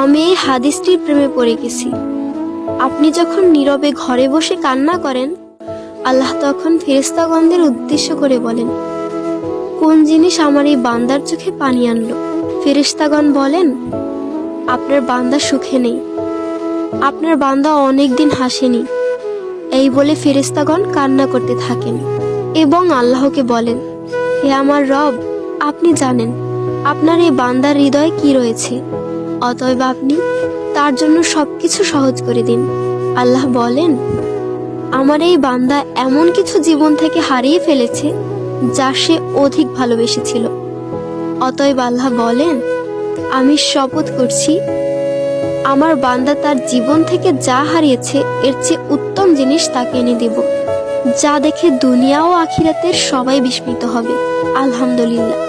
আমি এই হাদিসটির প্রেমে পড়ে গেছি। আপনি যখন নীরবে ঘরে বসে কান্না করেন, আল্লাহ তখন ফেরেশতাগণদের উদ্দেশ্য করে বলেন, কোন জিনিস আমার এই বান্দার চোখে পানি আনলো? ফেরেশতাগণ বলেন, আপনার বান্দা সুখে নেই, আপনার বান্দা অনেকদিন হাসেনি। এই বলে ফেরেশতাগণ কান্না করতে থাকেন এবং আল্লাহকে বলেন, হে আমার রব, আপনি জানেন আপনার এই বান্দার হৃদয়ে কি রয়েছে, অতএব আপনি তার জন্য সবকিছু সহজ করে দিন। আল্লাহ বলেন, আমার এই বান্দা এমন কিছু জীবন থেকে হারিয়ে ফেলেছে যা সে অধিক ভালোবেসেছিল। অতএব আল্লাহ বলেন, আমি শপথ করছি, আমার বান্দা তার জীবন থেকে যা হারিয়েছে এর চেয়ে উত্তম জিনিস তাকে এনে দেব, যা দেখে দুনিয়া ও আখিরাতের সবাই বিস্মিত হবে। আলহামদুলিল্লাহ।